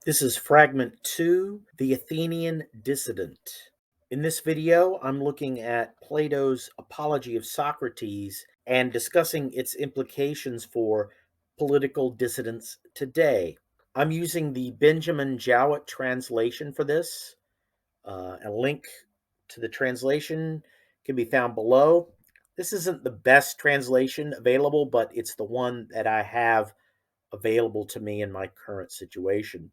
This is Fragment 2, the Athenian Dissident. In this video, I'm looking at Plato's Apology of Socrates and discussing its implications for political dissidents today. I'm using the Benjamin Jowett translation for this. A link to the translation can be found below. This isn't the best translation available, but it's the one that I have available to me in my current situation.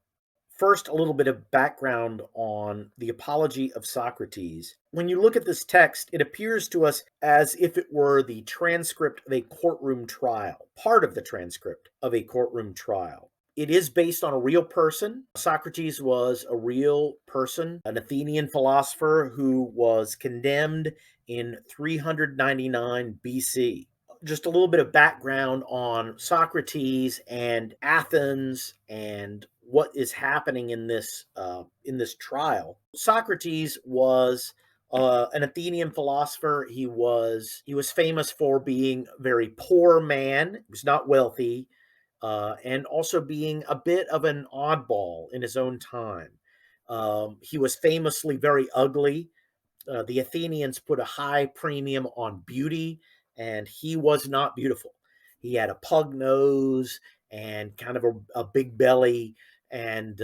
First, a little bit of background on the Apology of Socrates. When you look at this text, it appears to us as if it were the transcript of a courtroom trial, part of the transcript of a courtroom trial. It is based on a real person. Socrates was a real person, an Athenian philosopher who was condemned in 399 BC. Just a little bit of background on Socrates and Athens and what is happening in this trial. Socrates was an Athenian philosopher. He was famous for being a very poor man. He was not wealthy, and also being a bit of an oddball in his own time. He was famously very ugly. The Athenians put a high premium on beauty, and he was not beautiful. He had a pug nose and kind of a big belly, and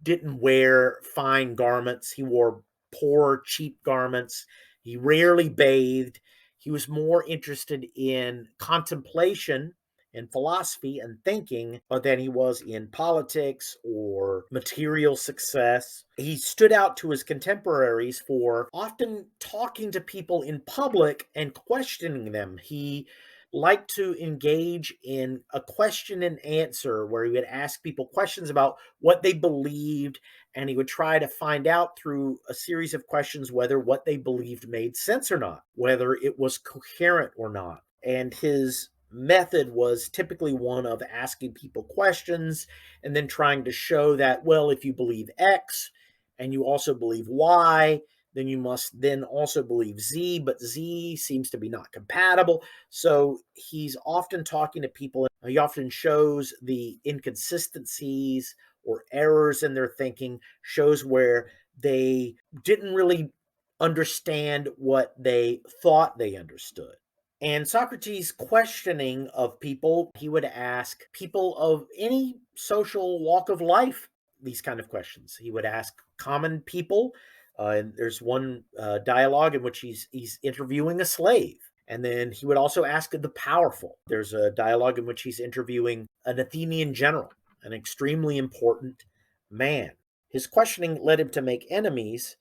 didn't wear fine garments. He wore poor, cheap garments. He rarely bathed. He was more interested in contemplation and philosophy and thinking than he was in politics or material success. He stood out to his contemporaries for often talking to people in public and questioning them. He liked to engage in a question and answer where he would ask people questions about what they believed, and he would try to find out through a series of questions whether what they believed made sense or not, whether it was coherent or not. And his method was typically one of asking people questions and then trying to show that, well, if you believe X and you also believe Y, then you must then also believe Z, but Z seems to be not compatible. So he's often talking to people. He often shows the inconsistencies or errors in their thinking, shows where they didn't really understand what they thought they understood. And Socrates' questioning of people, he would ask people of any social walk of life these kind of questions. He would ask common people. And there's one dialogue in which he's interviewing a slave. And then he would also ask the powerful. There's a dialogue in which he's interviewing an Athenian general, an extremely important man. His questioning led him to make enemies,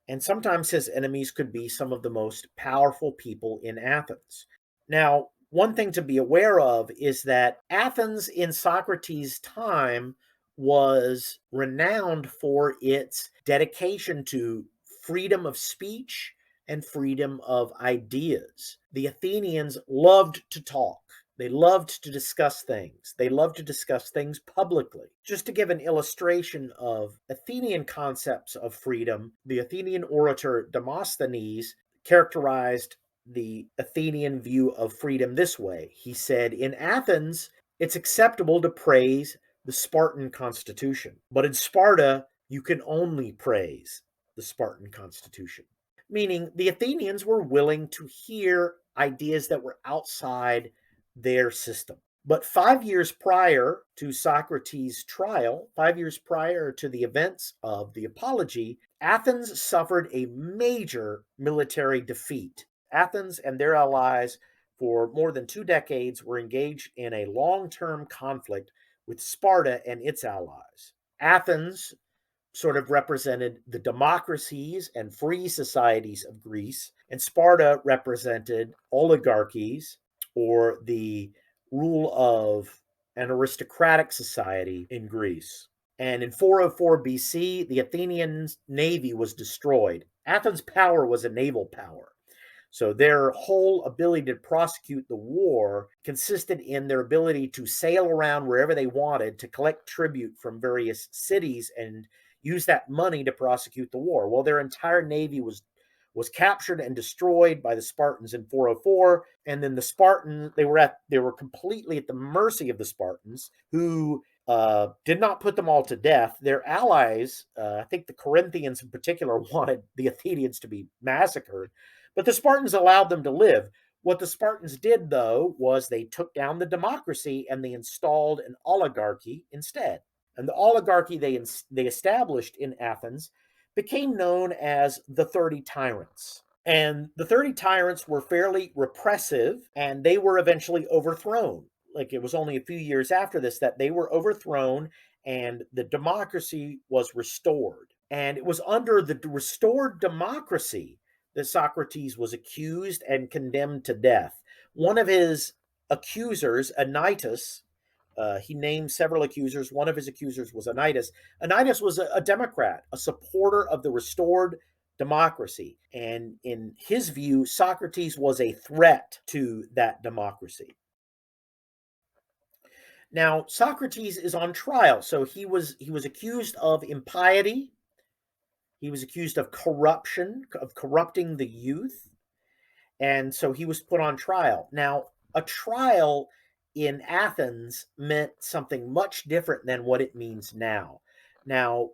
and sometimes his enemies could be some of the most powerful people in Athens. Now, one thing to be aware of is that Athens in Socrates' time was renowned for its dedication to freedom of speech and freedom of ideas. The Athenians loved to talk. They loved to discuss things. They loved to discuss things publicly. Just to give an illustration of Athenian concepts of freedom, the Athenian orator Demosthenes characterized the Athenian view of freedom this way. He said, in Athens, it's acceptable to praise the Spartan constitution, but in Sparta, you can only praise the Spartan constitution. Meaning the Athenians were willing to hear ideas that were outside their system. But 5 years prior to Socrates' trial, 5 years prior to the events of the Apology, Athens suffered a major military defeat. Athens and their allies, for more than 2 decades, were engaged in a long term conflict with Sparta and its allies. Athens sort of represented the democracies and free societies of Greece, and Sparta represented oligarchies or the rule of an aristocratic society in Greece. And in 404 BC, the Athenian navy was destroyed. Athens' power was a naval power. So their whole ability to prosecute the war consisted in their ability to sail around wherever they wanted to collect tribute from various cities and use that money to prosecute the war. Well, their entire navy was captured and destroyed by the Spartans in 404, and then the Spartans they were completely at the mercy of the Spartans, who did not put them all to death. Their allies, I think the Corinthians in particular, wanted the Athenians to be massacred, but the Spartans allowed them to live. What the Spartans did, though, was they took down the democracy and they installed an oligarchy instead. And the oligarchy they established in Athens became known as the 30 Tyrants. And the 30 Tyrants were fairly repressive, and they were eventually overthrown. Like, it was only a few years after this that they were overthrown and the democracy was restored. And it was under the restored democracy that Socrates was accused and condemned to death. One of his accusers, Anytus, he named several accusers. One of his accusers was Anytus. Anytus was a Democrat, a supporter of the restored democracy. And in his view, Socrates was a threat to that democracy. Now, Socrates is on trial. So he was accused of impiety. He was accused of corruption, of corrupting the youth. And so he was put on trial. Now, a trial in Athens meant something much different than what it means now. Now,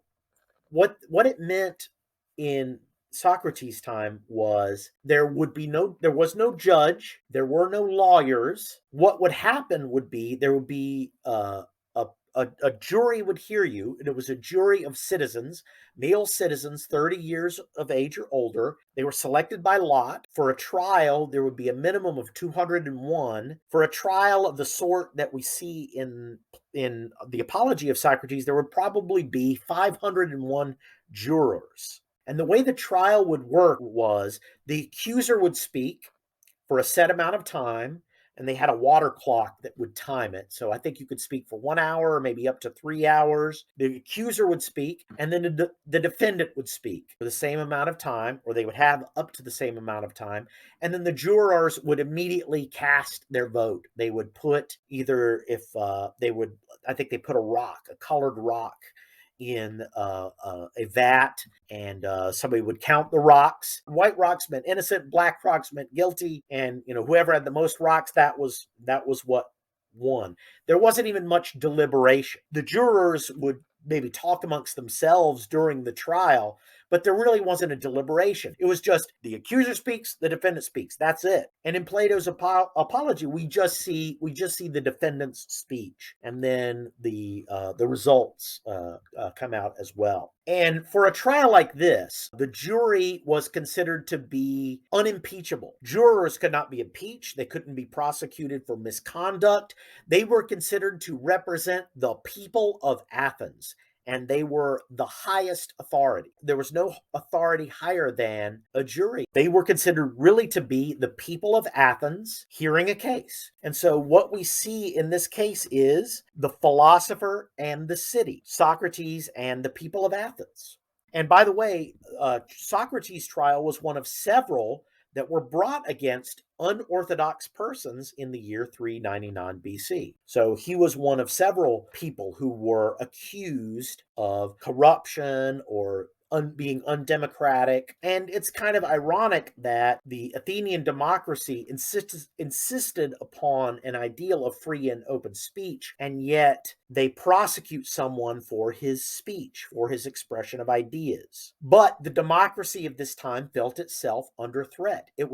what it meant in Socrates' time was there was no judge, there were no lawyers. What would happen would be there would be a jury would hear you, and it was a jury of citizens, male citizens, 30 years of age or older. They were selected by lot. For a trial, there would be a minimum of 201. For a trial of the sort that we see in the Apology of Socrates, there would probably be 501 jurors. And the way the trial would work was the accuser would speak for a set amount of time, and they had a water clock that would time it. So I think you could speak for 1 hour or maybe up to 3 hours. The accuser would speak, and then the defendant would speak for the same amount of time, or they would have up to the same amount of time. And then the jurors would immediately cast their vote. They would put either, if they would, I think they put a colored rock in a vat, and somebody would count the rocks. White rocks meant innocent, black rocks meant guilty, and whoever had the most rocks, that was what won. There wasn't even much deliberation. The jurors would maybe talk amongst themselves during the trial, but there really wasn't a deliberation. It was just the accuser speaks, the defendant speaks. That's it. And in Plato's Apology, we just see the defendant's speech, and then the results come out as well. And for a trial like this, the jury was considered to be unimpeachable. Jurors could not be impeached. They couldn't be prosecuted for misconduct. They were considered to represent the people of Athens, and they were the highest authority. There was no authority higher than a jury. They were considered really to be the people of Athens hearing a case. And so what we see in this case is the philosopher and the city, Socrates and the people of Athens. And by the way, Socrates' trial was one of several that were brought against unorthodox persons in the year 399 BC. So he was one of several people who were accused of corruption or being undemocratic. And it's kind of ironic that the Athenian democracy insisted upon an ideal of free and open speech, and yet they prosecute someone for his speech, for his expression of ideas. But the democracy of this time felt itself under threat. It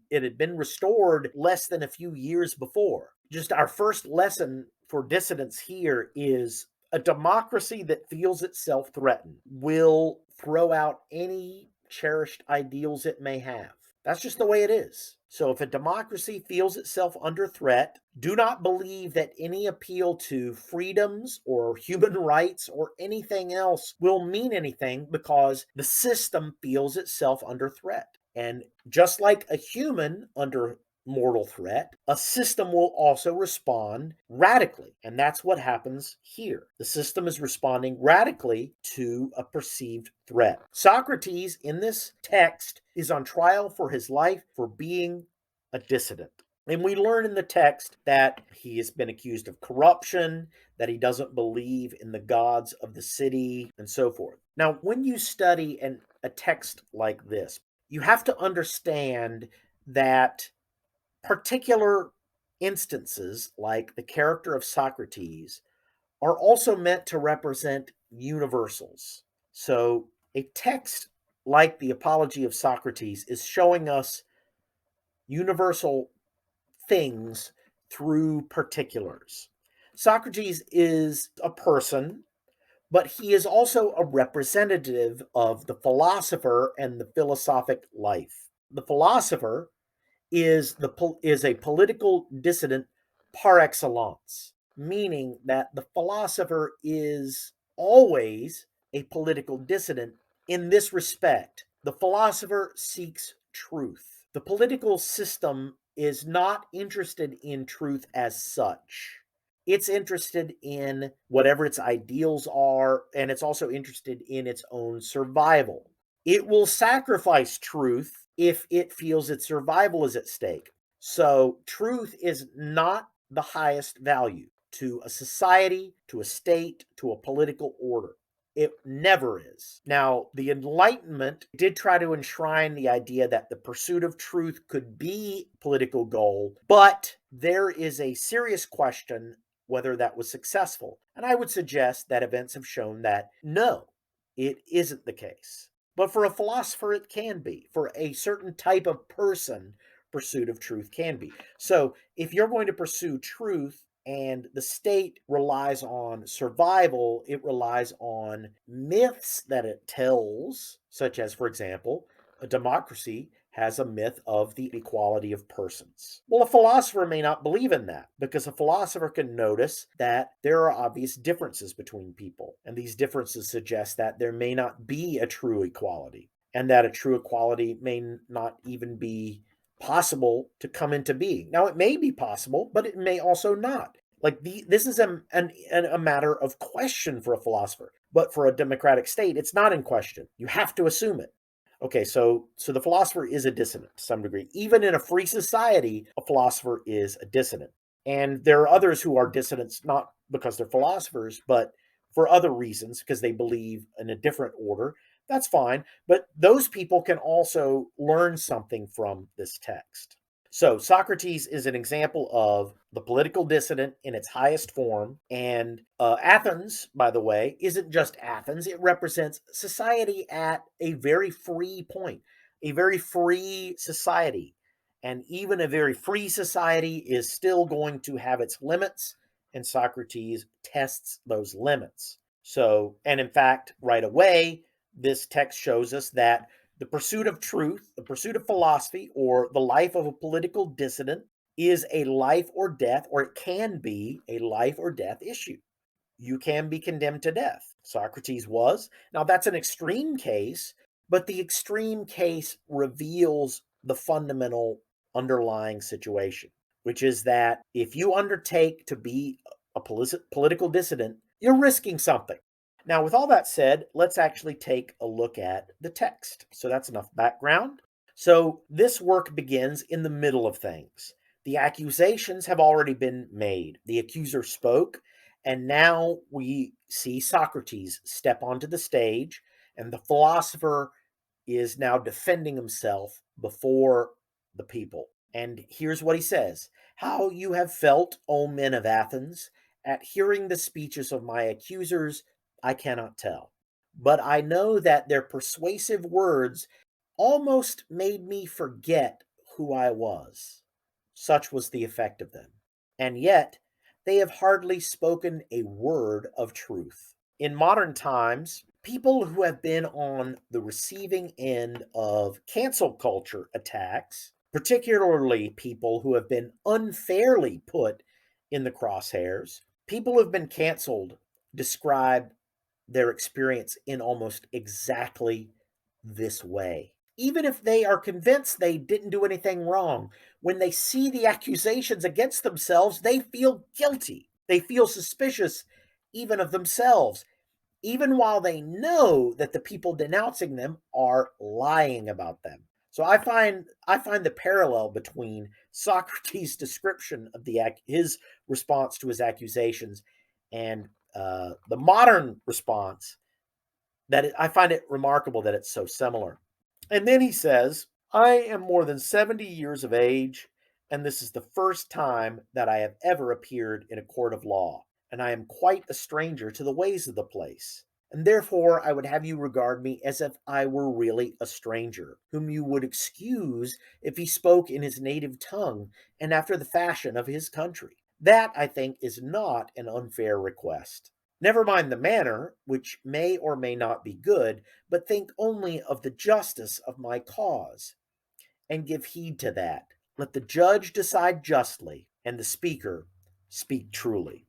had been restored less than a few years before. Just our first lesson for dissidents here is a democracy that feels itself threatened will throw out any cherished ideals it may have. That's just the way it is. So if a democracy feels itself under threat, do not believe that any appeal to freedoms or human rights or anything else will mean anything, because the system feels itself under threat. And just like a human under mortal threat, a system will also respond radically. And that's what happens here. The system is responding radically to a perceived threat. Socrates, in this text, is on trial for his life for being a dissident. And we learn in the text that he has been accused of corruption, that he doesn't believe in the gods of the city, and so forth. Now, when you study a text like this, you have to understand that particular instances, like the character of Socrates, are also meant to represent universals. So a text like the Apology of Socrates is showing us universal things through particulars. Socrates is a person, but he is also a representative of the philosopher and the philosophic life. The philosopher is a political dissident par excellence, meaning that the philosopher is always a political dissident in this respect. The philosopher seeks truth. The political system is not interested in truth as such. It's interested in whatever its ideals are, and it's also interested in its own survival. It will sacrifice truth if it feels its survival is at stake. So, truth is not the highest value to a society, to a state, to a political order. It never is. Now, the Enlightenment did try to enshrine the idea that the pursuit of truth could be a political goal, but there is a serious question whether that was successful. And I would suggest that events have shown that no, it isn't the case. But for a philosopher, it can be. For a certain type of person, pursuit of truth can be. So if you're going to pursue truth, and the state relies on survival, it relies on myths that it tells, such as, for example, a democracy has a myth of the equality of persons. Well, a philosopher may not believe in that because a philosopher can notice that there are obvious differences between people, and these differences suggest that there may not be a true equality, and that a true equality may not even be possible to come into being. Now, it may be possible, but it may also not. Like this is a matter of question for a philosopher, but for a democratic state, it's not in question. You have to assume it. Okay, so the philosopher is a dissident to some degree. Even in a free society, a philosopher is a dissident. And there are others who are dissidents not because they're philosophers, but for other reasons, because they believe in a different order. That's fine. But those people can also learn something from this text. So Socrates is an example of the political dissident in its highest form. And Athens, by the way, isn't just Athens. It represents society at a very free point, a very free society. And even a very free society is still going to have its limits, and Socrates tests those limits. So, and in fact, right away, this text shows us that the pursuit of truth, the pursuit of philosophy, or the life of a political dissident is a life or death, or it can be a life or death issue. You can be condemned to death. Socrates was. Now, that's an extreme case, but the extreme case reveals the fundamental underlying situation, which is that if you undertake to be a political dissident, you're risking something. Now, with all that said, let's actually take a look at the text. So that's enough background. So this work begins in the middle of things. The accusations have already been made. The accuser spoke, and now we see Socrates step onto the stage, and the philosopher is now defending himself before the people. And here's what he says: How you have felt, O men of Athens, at hearing the speeches of my accusers, I cannot tell. But I know that their persuasive words almost made me forget who I was. Such was the effect of them. And yet, they have hardly spoken a word of truth. In modern times, people who have been on the receiving end of cancel culture attacks, particularly people who have been unfairly put in the crosshairs, people who have been canceled describe their experience in almost exactly this way. Even if they are convinced they didn't do anything wrong, when they see the accusations against themselves, they feel guilty. They feel suspicious even of themselves, even while they know that the people denouncing them are lying about them. So I find the parallel between Socrates' description of his response to his accusations and the modern response, I find it remarkable that it's so similar. And then he says, I am more than 70 years of age, and this is the first time that I have ever appeared in a court of law. and I am quite a stranger to the ways of the place. And therefore I would have you regard me as if I were really a stranger, whom you would excuse if he spoke in his native tongue and after the fashion of his country. That, I think, is not an unfair request. Never mind the manner, which may or may not be good, but think only of the justice of my cause, and give heed to that. Let the judge decide justly, and the speaker speak truly.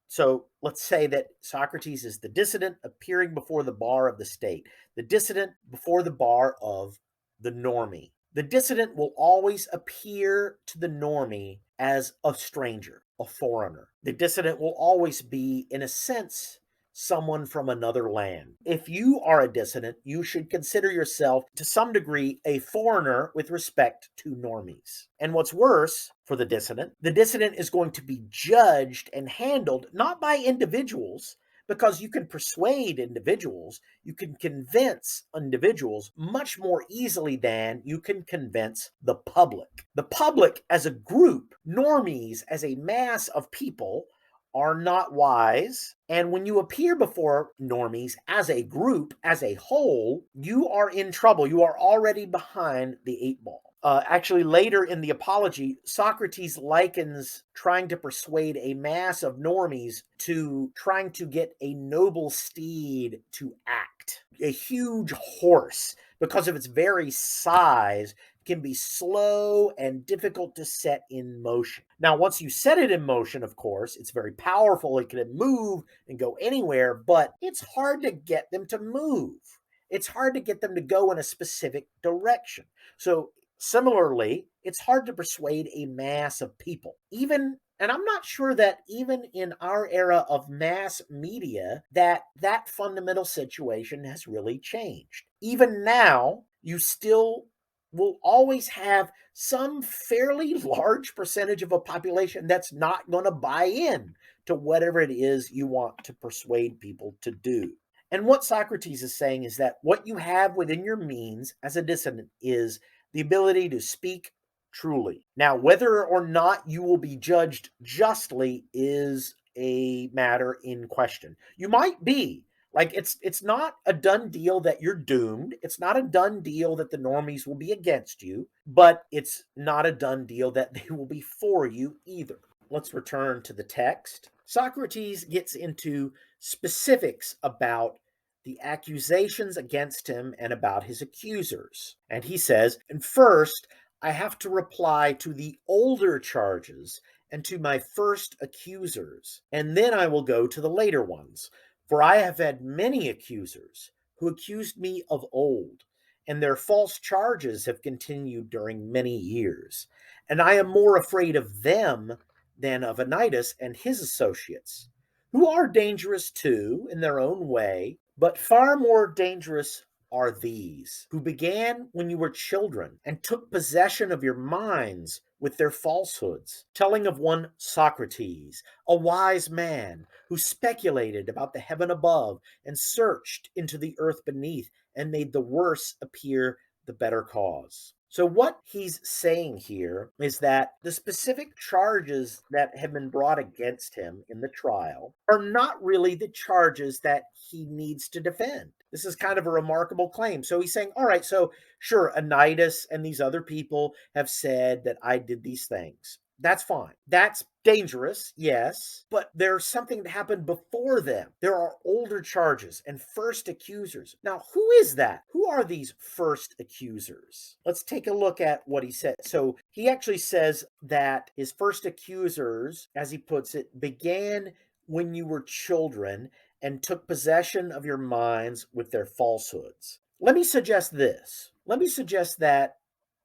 So let's say that Socrates is the dissident appearing before the bar of the state, the dissident before the bar of the normie. The dissident will always appear to the normie as a stranger, a foreigner. The dissident will always be, in a sense, someone from another land. If you are a dissident, you should consider yourself to some degree a foreigner with respect to normies. And what's worse for the dissident is going to be judged and handled not by individuals, because you can persuade individuals, you can convince individuals much more easily than you can convince the public. The public as a group, normies as a mass of people, are not wise. And when you appear before normies as a group, as a whole, you are in trouble. You are already behind the eight ball. Actually, later in the Apology, Socrates likens trying to persuade a mass of normies to trying to get a noble steed to act. A huge horse, because of its very size, can be slow and difficult to set in motion. Now, once you set it in motion, of course, it's very powerful. It can move and go anywhere, but it's hard to get them to move. It's hard to get them to go in a specific direction. So similarly, it's hard to persuade a mass of people. And I'm not sure that even in our era of mass media, that fundamental situation has really changed. Even now, you still will always have some fairly large percentage of a population that's not going to buy in to whatever it is you want to persuade people to do. And what Socrates is saying is that what you have within your means as a dissident is the ability to speak truly. Now, whether or not you will be judged justly is a matter in question. You might be. Like, it's not a done deal that you're doomed. It's not a done deal that the normies will be against you, but it's not a done deal that they will be for you either. Let's return to the text. Socrates gets into specifics about the accusations against him and about his accusers. And he says, and first, I have to reply to the older charges and to my first accusers, and then I will go to the later ones. For I have had many accusers who accused me of old, and their false charges have continued during many years. And I am more afraid of them than of Anytus and his associates, who are dangerous too in their own way, but far more dangerous are these, who began when you were children and took possession of your minds with their falsehoods, telling of one Socrates, a wise man, who speculated about the heaven above and searched into the earth beneath and made the worse appear the better cause. So what he's saying here is that the specific charges that have been brought against him in the trial are not really the charges that he needs to defend. This is kind of a remarkable claim. So he's saying, all right, so sure, Anytus and these other people have said that I did these things. That's fine. That's dangerous, yes, but there's something that happened before them. There are older charges and first accusers. Now, who is that? Who are these first accusers? Let's take a look at what he said. So he actually says that his first accusers, as he puts it, began when you were children and took possession of your minds with their falsehoods. Let me suggest this. Let me suggest that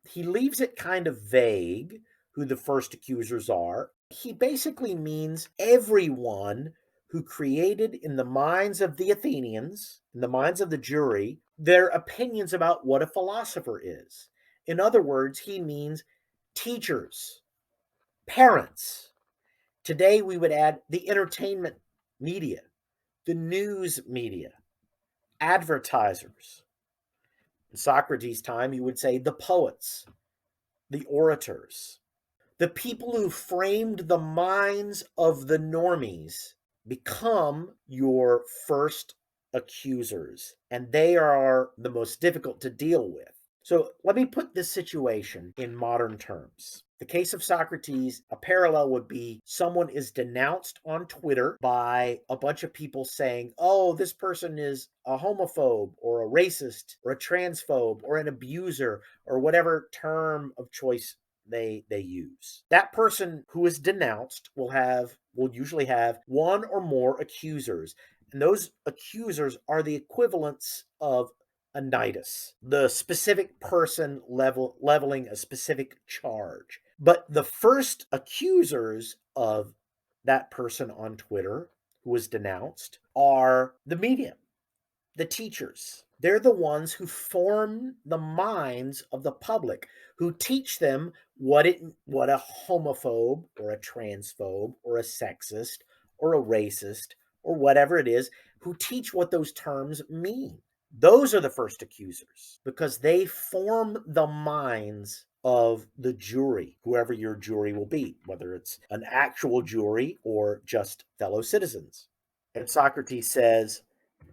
he leaves it kind of vague who the first accusers are. He basically means everyone who created in the minds of the Athenians, in the minds of the jury, their opinions about what a philosopher is. In other words, he means teachers, parents. Today we would add the entertainment media, the news media, advertisers. In Socrates' time, you would say the poets, the orators, the people who framed the minds of the normies become your first accusers, and they are the most difficult to deal with. So let me put this situation in modern terms. The case of Socrates, a parallel would be someone is denounced on Twitter by a bunch of people saying, oh, this person is a homophobe or a racist or a transphobe or an abuser or whatever term of choice they use. That person who is denounced will usually have one or more accusers, and those accusers are the equivalents of a nidus, the specific person leveling a specific charge. But the first accusers of that person on Twitter who was denounced are the media, the teachers. They're the ones who form the minds of the public, who teach them what a homophobe or a transphobe or a sexist or a racist or whatever it is, who teach what those terms mean. Those are the first accusers because they form the minds of the jury, whoever your jury will be, whether it's an actual jury or just fellow citizens. And Socrates says,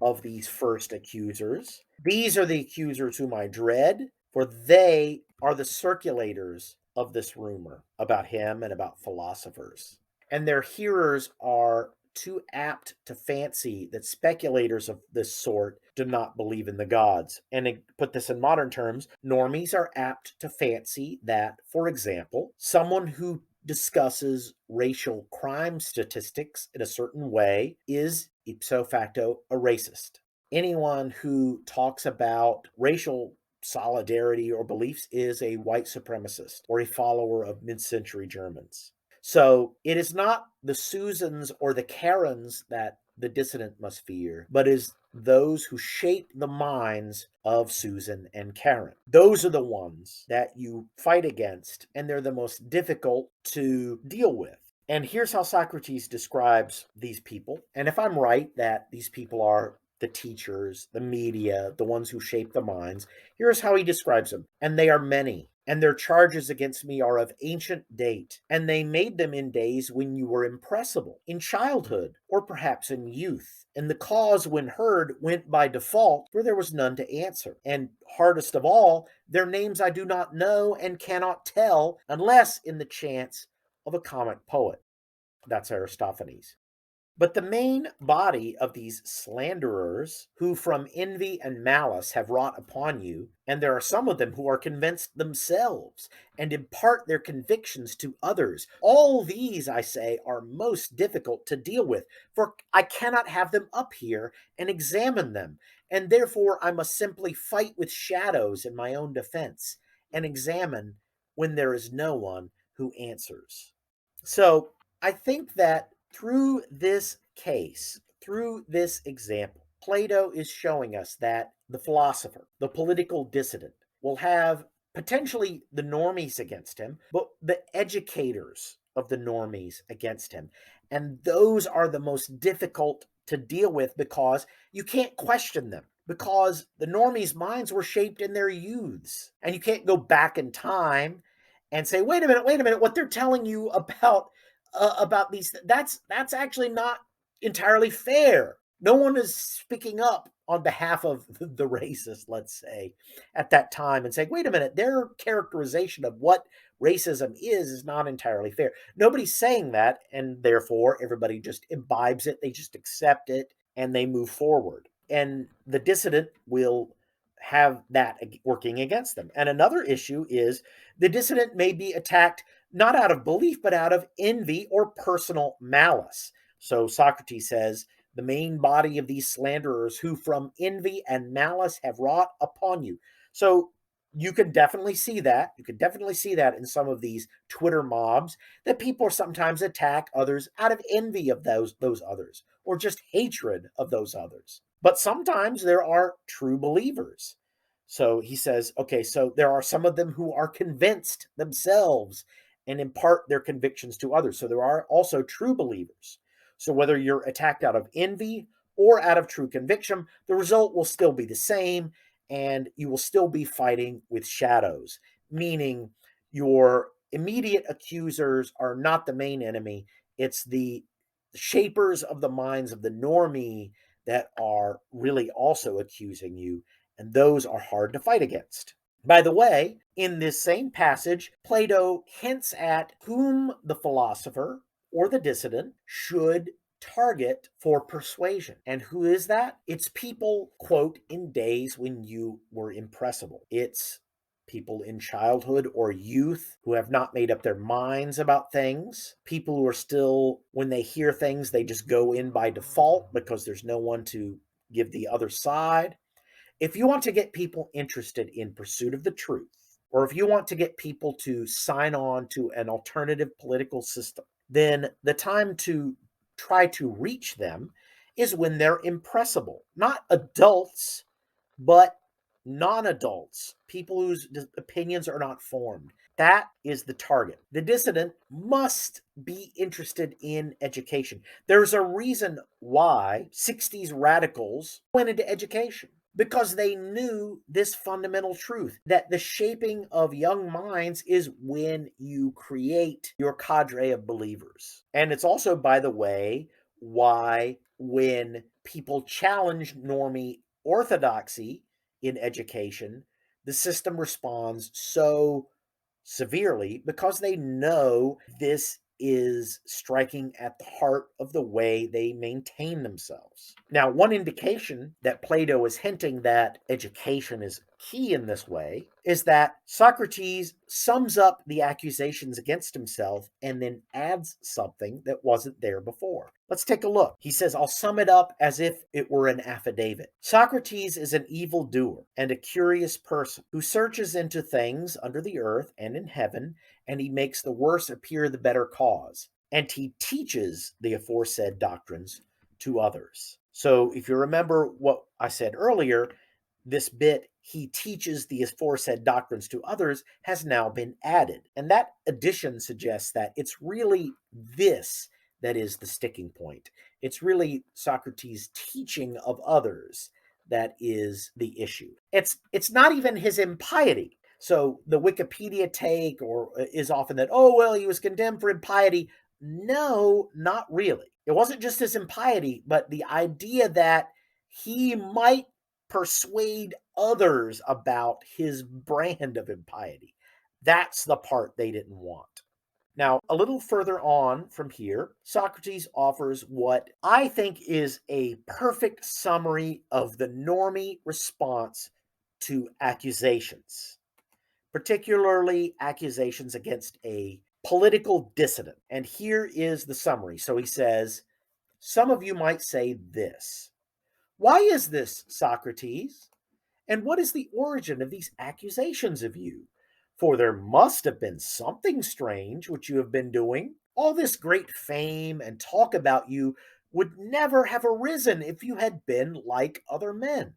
of these first accusers, these are the accusers whom I dread, for they are the circulators of this rumor about him and about philosophers. And their hearers are too apt to fancy that speculators of this sort do not believe in the gods. And to put this in modern terms, normies are apt to fancy that, for example, someone who discusses racial crime statistics in a certain way is ipso facto a racist. Anyone who talks about racial solidarity or beliefs is a white supremacist or a follower of mid century Germans. So it is not the Susans or the Karens that the dissident must fear, but is those who shape the minds of Susan and Karen. Those are the ones that you fight against, and they're the most difficult to deal with. And here's how Socrates describes these people. And if I'm right that these people are the teachers, the media, the ones who shape the minds, here's how he describes them. And they are many, and their charges against me are of ancient date, and they made them in days when you were impressible, in childhood, or perhaps in youth. And the cause, when heard, went by default, for there was none to answer. And hardest of all, their names I do not know and cannot tell, unless in the chance of a comic poet. That's Aristophanes. But the main body of these slanderers, who from envy and malice have wrought upon you, and there are some of them who are convinced themselves, and impart their convictions to others, all these, I say, are most difficult to deal with, for I cannot have them up here and examine them, and therefore I must simply fight with shadows in my own defense, and examine when there is no one who answers. So I think that through this case, through this example, Plato is showing us that the philosopher, the political dissident, will have potentially the normies against him, but the educators of the normies against him. And those are the most difficult to deal with because you can't question them. Because the normies' minds were shaped in their youths. And you can't go back in time and say, wait a minute, what they're telling you about these, that's actually not entirely fair. No one is speaking up on behalf of the racist, let's say, at that time and saying, wait a minute, their characterization of what racism is not entirely fair. Nobody's saying that, and therefore everybody just imbibes it, they just accept it, and they move forward. And the dissident will have that working against them. And another issue is the dissident may be attacked not out of belief, but out of envy or personal malice. So Socrates says, the main body of these slanderers who from envy and malice have wrought upon you. So you can definitely see that. You can definitely see that in some of these Twitter mobs that people sometimes attack others out of envy of those others or just hatred of those others. But sometimes there are true believers. So he says, okay, so there are some of them who are convinced themselves and impart their convictions to others. So there are also true believers. So whether you're attacked out of envy or out of true conviction, the result will still be the same, and you will still be fighting with shadows, meaning your immediate accusers are not the main enemy. It's the shapers of the minds of the normie that are really also accusing you, and those are hard to fight against. By the way, in this same passage, Plato hints at whom the philosopher or the dissident should target for persuasion. And who is that? It's people, quote, in days when you were impressible. It's people in childhood or youth who have not made up their minds about things, people who are still, when they hear things, they just go in by default because there's no one to give the other side. If you want to get people interested in pursuit of the truth, or if you want to get people to sign on to an alternative political system, then the time to try to reach them is when they're impressible. Not adults, but non-adults, people whose opinions are not formed. That is the target. The dissident must be interested in education. There's a reason why 60s radicals went into education, because they knew this fundamental truth that the shaping of young minds is when you create your cadre of believers. And it's also, by the way, why when people challenge normie orthodoxy in education, the system responds so severely because they know this is striking at the heart of the way they maintain themselves. Now, one indication that Plato is hinting that education is key in this way is that Socrates sums up the accusations against himself and then adds something that wasn't there before. Let's take a look. He says, I'll sum it up as if it were an affidavit. Socrates is an evildoer and a curious person who searches into things under the earth and in heaven, and he makes the worse appear the better cause, and he teaches the aforesaid doctrines to others. So if you remember what I said earlier, this bit, he teaches the aforesaid doctrines to others, has now been added. And that addition suggests that it's really this that is the sticking point. It's really Socrates' teaching of others that is the issue. It's not even his impiety. So the Wikipedia take or is often that, oh, well, he was condemned for impiety. No, not really. It wasn't just his impiety, but the idea that he might persuade others about his brand of impiety. That's the part they didn't want. Now, a little further on from here, Socrates offers what I think is a perfect summary of the normie response to accusations, particularly accusations against a political dissident. And here is the summary. So he says, some of you might say this. Why is this, Socrates? And what is the origin of these accusations of you? For there must have been something strange which you have been doing. All this great fame and talk about you would never have arisen if you had been like other men.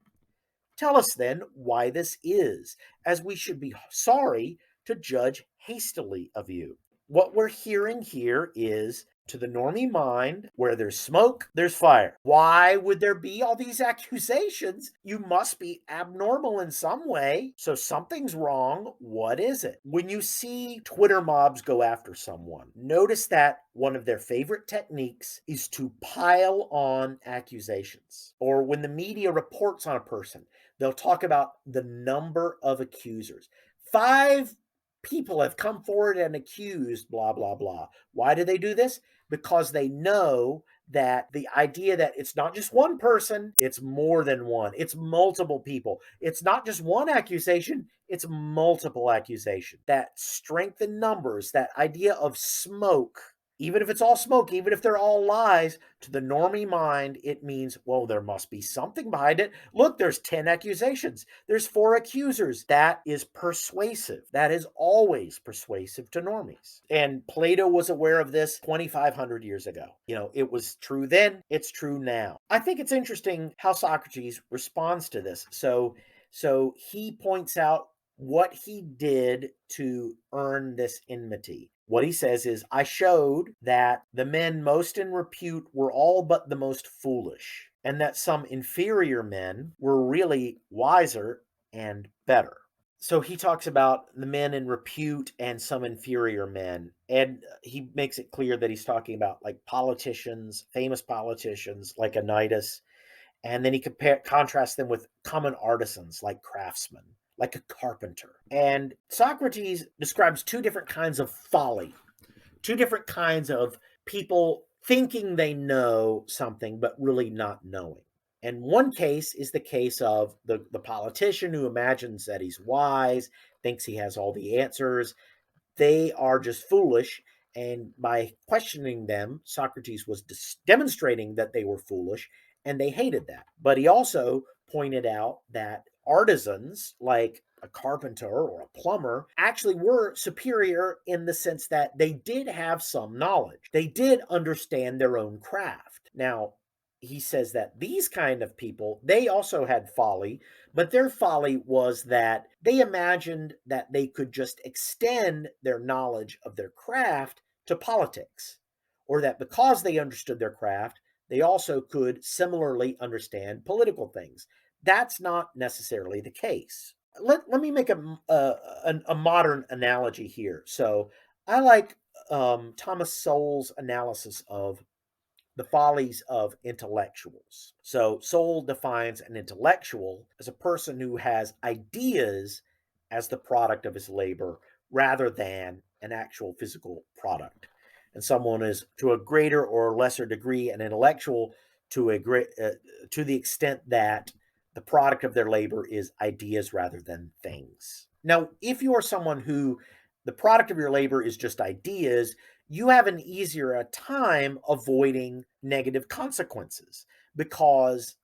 Tell us then why this is, as we should be sorry to judge hastily of you. What we're hearing here is, to the normie mind, where there's smoke, there's fire. Why would there be all these accusations? You must be abnormal in some way. So something's wrong. What is it? When you see Twitter mobs go after someone, notice that one of their favorite techniques is to pile on accusations. Or when the media reports on a person, they'll talk about the number of accusers. 5 people have come forward and accused blah, blah, blah. Why do they do this? Because they know that the idea that it's not just one person, it's more than one. It's multiple people. It's not just one accusation, it's multiple accusations. That strength in numbers, that idea of smoke, even if it's all smoke, even if they're all lies, to the normie mind, it means, well, there must be something behind it. Look, there's 10 accusations. There's 4 accusers. That is persuasive. That is always persuasive to normies. And Plato was aware of this 2,500 years ago. It was true then. It's true now. I think it's interesting how Socrates responds to this. So he points out what he did to earn this enmity. What he says is, I showed that the men most in repute were all but the most foolish, and that some inferior men were really wiser and better. So he talks about the men in repute and some inferior men. And he makes it clear that he's talking about like politicians, famous politicians like Anytus. And then he contrasts them with common artisans like craftsmen, like a carpenter. And Socrates describes two different kinds of folly, two different kinds of people thinking they know something, but really not knowing. And one case is the case of the politician who imagines that he's wise, thinks he has all the answers. They are just foolish. And by questioning them, Socrates was demonstrating that they were foolish, and they hated that. But he also pointed out that artisans, like a carpenter or a plumber, actually were superior in the sense that they did have some knowledge. They did understand their own craft. Now, he says that these kind of people, they also had folly, but their folly was that they imagined that they could just extend their knowledge of their craft to politics, or that because they understood their craft, they also could similarly understand political things. That's not necessarily the case. Let me make a modern analogy here. So I like Thomas Sowell's analysis of the follies of intellectuals. So, Sowell defines an intellectual as a person who has ideas as the product of his labor rather than an actual physical product. And someone is to a greater or lesser degree an intellectual to the extent that the product of their labor is ideas rather than things. Now, if you are someone who the product of your labor is just ideas, you have an easier time avoiding negative consequences because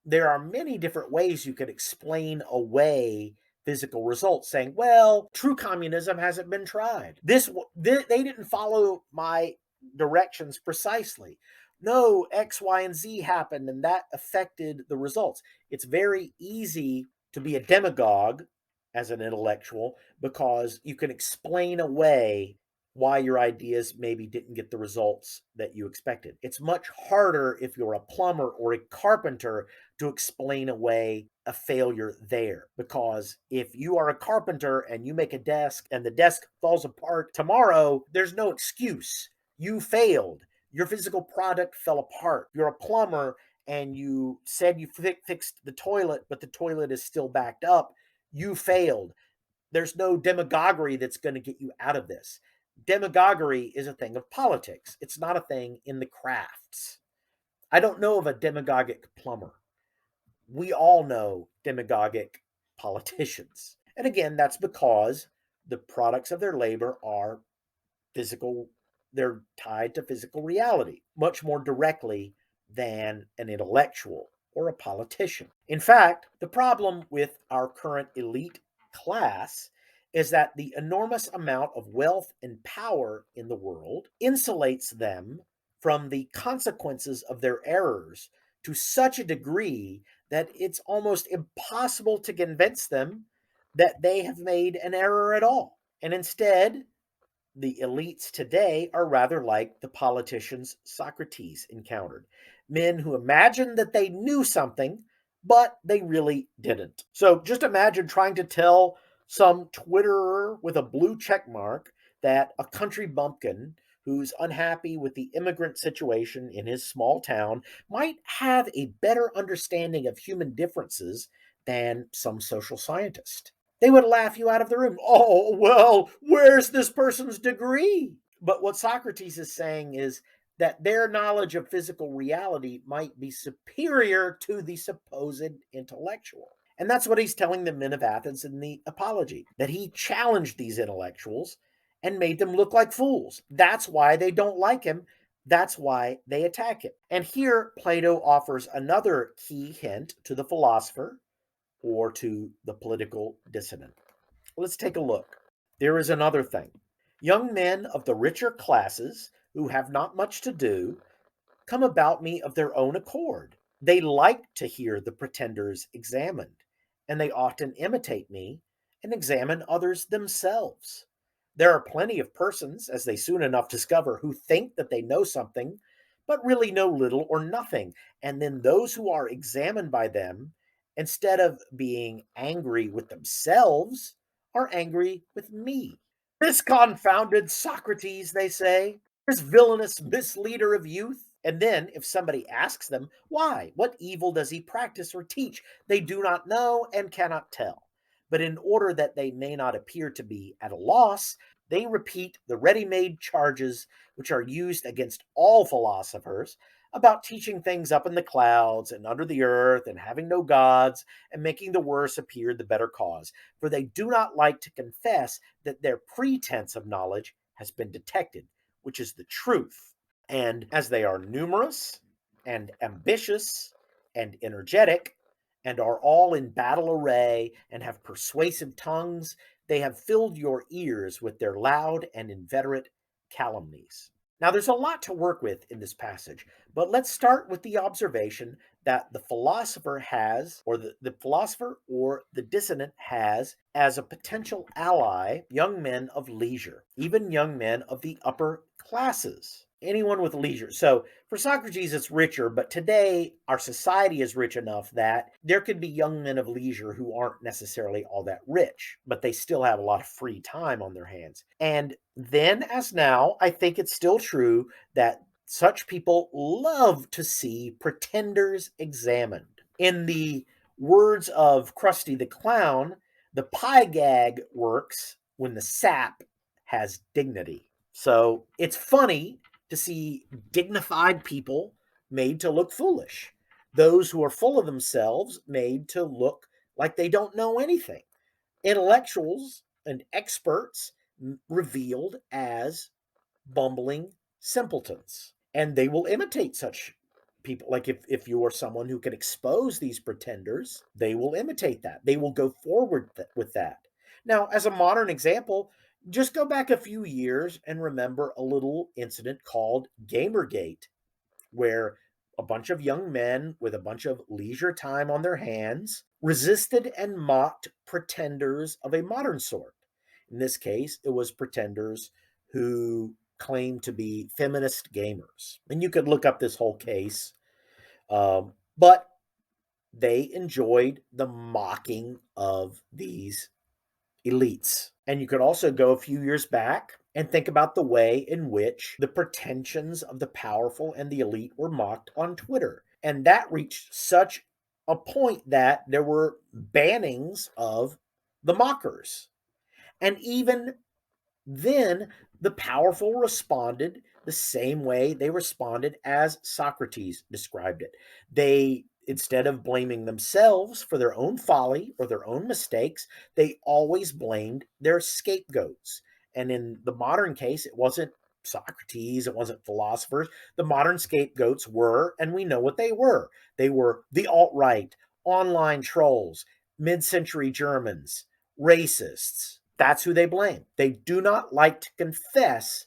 there are many different ways you could explain away physical results, saying, well, true communism hasn't been tried. They didn't follow my directions precisely. No, X, Y, and Z happened, and that affected the results. It's very easy to be a demagogue as an intellectual because you can explain away why your ideas maybe didn't get the results that you expected. It's much harder if you're a plumber or a carpenter to explain away a failure there. Because if you are a carpenter and you make a desk and the desk falls apart tomorrow, there's no excuse. You failed. Your physical product fell apart. You're a plumber and you said you fixed the toilet, but the toilet is still backed up. You failed. There's no demagoguery that's going to get you out of this. Demagoguery is a thing of politics. It's not a thing in the crafts. I don't know of a demagogic plumber. We all know demagogic politicians. And again, that's because the products of their labor are physical, they're tied to physical reality much more directly than an intellectual or a politician. In fact, the problem with our current elite class is that the enormous amount of wealth and power in the world insulates them from the consequences of their errors to such a degree that it's almost impossible to convince them that they have made an error at all. And instead, the elites today are rather like the politicians Socrates encountered, men who imagined that they knew something, but they really didn't. So just imagine trying to tell some Twitterer with a blue check mark that a country bumpkin who's unhappy with the immigrant situation in his small town might have a better understanding of human differences than some social scientist. They would laugh you out of the room. Oh, well, where's this person's degree? But what Socrates is saying is that their knowledge of physical reality might be superior to the supposed intellectual. And that's what he's telling the men of Athens in the Apology, that he challenged these intellectuals and made them look like fools. That's why they don't like him. That's why they attack him. And here, Plato offers another key hint to the philosopher or to the political dissident. Let's take a look. There is another thing. Young men of the richer classes who have not much to do come about me of their own accord. They like to hear the pretenders examined, and they often imitate me and examine others themselves. There are plenty of persons, as they soon enough discover, who think that they know something, but really know little or nothing, and then those who are examined by them instead of being angry with themselves, are angry with me. This confounded Socrates, they say, this villainous misleader of youth. And then, if somebody asks them, why? What evil does he practice or teach? They do not know and cannot tell. But in order that they may not appear to be at a loss, they repeat the ready made charges which are used against all philosophers about teaching things up in the clouds and under the earth and having no gods and making the worse appear the better cause. For they do not like to confess that their pretense of knowledge has been detected, which is the truth. And as they are numerous and ambitious and energetic, and are all in battle array and have persuasive tongues, they have filled your ears with their loud and inveterate calumnies. Now, there's a lot to work with in this passage, but let's start with the observation that the philosopher has, or the philosopher or the dissident has, as a potential ally, young men of leisure, even young men of the upper classes, anyone with leisure. So for Socrates, it's richer, but today our society is rich enough that there could be young men of leisure who aren't necessarily all that rich, but they still have a lot of free time on their hands. And then, as now, I think it's still true that such people love to see pretenders examined. In the words of Krusty the Clown, the pie gag works when the sap has dignity. So it's funny to see dignified people made to look foolish, those who are full of themselves made to look like they don't know anything, intellectuals and experts revealed as bumbling simpletons. And they will imitate such people. Like if you are someone who can expose these pretenders, they will imitate that. They will go forward with that. Now, as a modern example, just go back a few years and remember a little incident called Gamergate, where a bunch of young men with a bunch of leisure time on their hands resisted and mocked pretenders of a modern sort. In this case, it was pretenders who claimed to be feminist gamers. And you could look up this whole case, but they enjoyed the mocking of these elites. And you could also go a few years back and think about the way in which the pretensions of the powerful and the elite were mocked on Twitter. And that reached such a point that there were bannings of the mockers. And even then, the powerful responded the same way they responded as Socrates described it. They, instead of blaming themselves for their own folly or their own mistakes, they always blamed their scapegoats. And in the modern case, it wasn't Socrates, it wasn't philosophers. The modern scapegoats were, and we know what they were. They were the alt right, online trolls, mid century Germans, racists. That's who they blame. They do not like to confess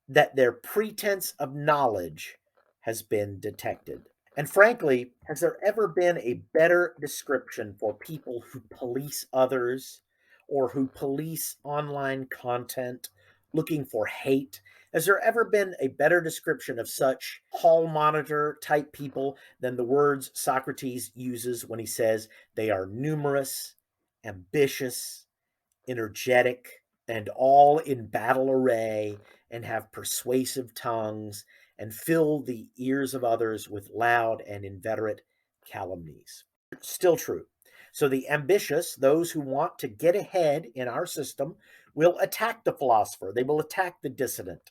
that their pretense of knowledge has been detected. And frankly, has there ever been a better description for people who police others or who police online content looking for hate? Has there ever been a better description of such hall monitor type people than the words Socrates uses when he says they are numerous, ambitious, energetic, and all in battle array, and have persuasive tongues, and fill the ears of others with loud and inveterate calumnies? Still true. So the ambitious, those who want to get ahead in our system, will attack the philosopher. They will attack the dissident.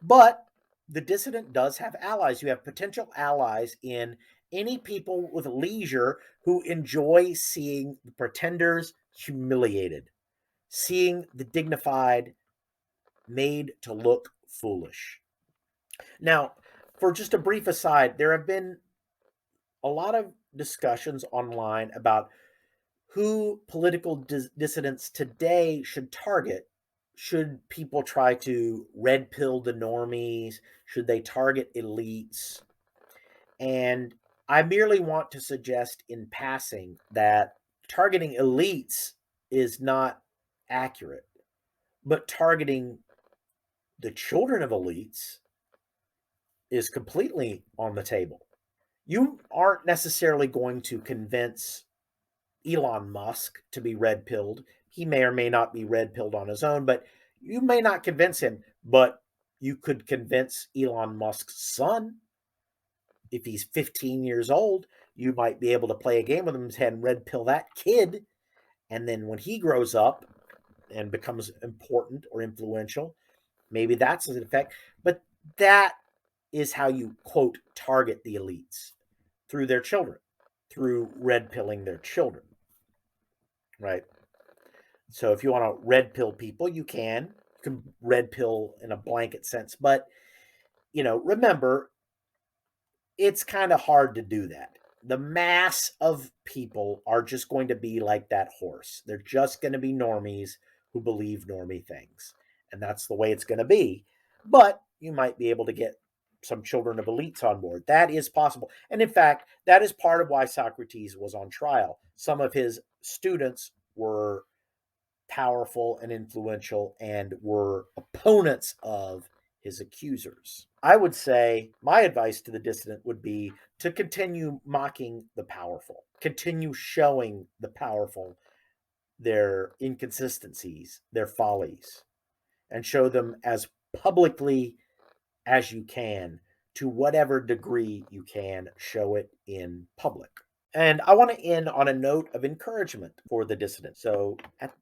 But the dissident does have allies. You have potential allies in any people with leisure who enjoy seeing the pretenders humiliated, seeing the dignified made to look foolish. Now, for just a brief aside, there have been a lot of discussions online about who political dissidents today should target. Should people try to red pill the normies? Should they target elites? And I merely want to suggest in passing that targeting elites is not accurate, but targeting the children of elites is completely on the table. You aren't necessarily going to convince Elon Musk to be red pilled. He may or may not be red pilled on his own, but you may not convince him, but you could convince Elon Musk's son. If he's 15 years old, you might be able to play a game with him in his head and red pill that kid. And then when he grows up and becomes important or influential, maybe that's an effect. But that is how you, quote, target the elites, through their children, through red pilling their children, right? So if you want to red pill people, you can. You can red pill in a blanket sense. But, remember, it's kind of hard to do that. The mass of people are just going to be like that horse. They're just going to be normies who believe normie things. And that's the way it's going to be. But you might be able to get some children of elites on board. That is possible. And in fact, that is part of why Socrates was on trial. Some of his students were powerful and influential and were opponents of his accusers. I would say my advice to the dissident would be to continue mocking the powerful, continue showing the powerful their inconsistencies, their follies, and show them as publicly as you can, to whatever degree you can show it in public. And I want to end on a note of encouragement for the dissident. So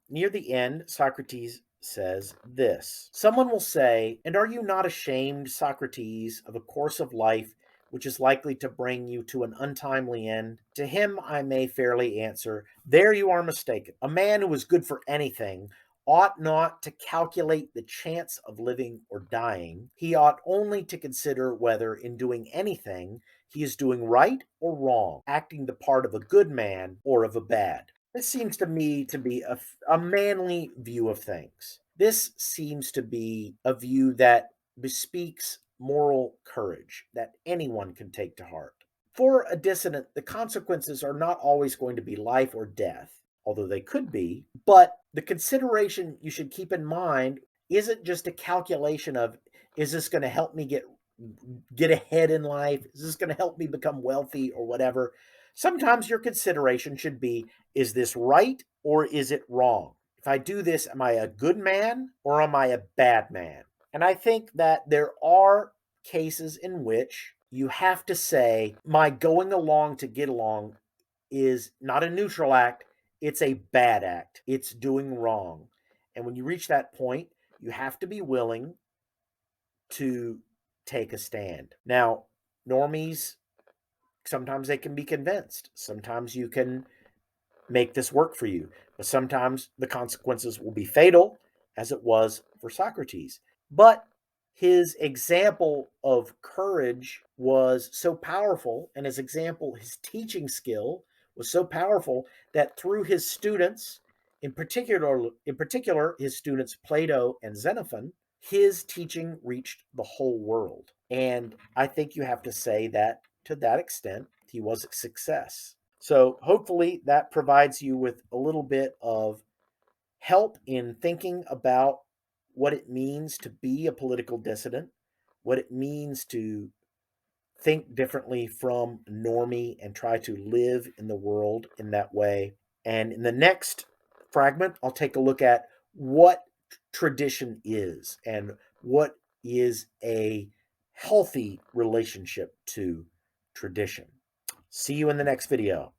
near the end, Socrates says this. Someone will say, "And are you not ashamed, Socrates, of a course of life which is likely to bring you to an untimely end?" To him I may fairly answer, "There you are mistaken. A man who is good for anything ought not to calculate the chance of living or dying. He ought only to consider whether in doing anything he is doing right or wrong, acting the part of a good man or of a bad." This seems to me to be a manly view of things. This seems to be a view that bespeaks moral courage that anyone can take to heart. For a dissident, the consequences are not always going to be life or death, although they could be, but the consideration you should keep in mind isn't just a calculation of, is this going to help me get ahead in life? Is this going to help me become wealthy or whatever? Sometimes your consideration should be, is this right or is it wrong? If I do this, am I a good man or am I a bad man? And I think that there are cases in which you have to say, my going along to get along is not a neutral act, it's a bad act. It's doing wrong. And when you reach that point, you have to be willing to take a stand. Now, normies, sometimes they can be convinced. Sometimes you can make this work for you. But sometimes the consequences will be fatal, as it was for Socrates. But his example of courage was so powerful, and his teaching skill was so powerful that through his students, in particular his students Plato and Xenophon, his teaching reached the whole world. And I think you have to say that to that extent, he was a success. So hopefully that provides you with a little bit of help in thinking about what it means to be a political dissident, what it means to think differently from normie and try to live in the world in that way. And in the next fragment, I'll take a look at what tradition is and what is a healthy relationship to tradition. See you in the next video.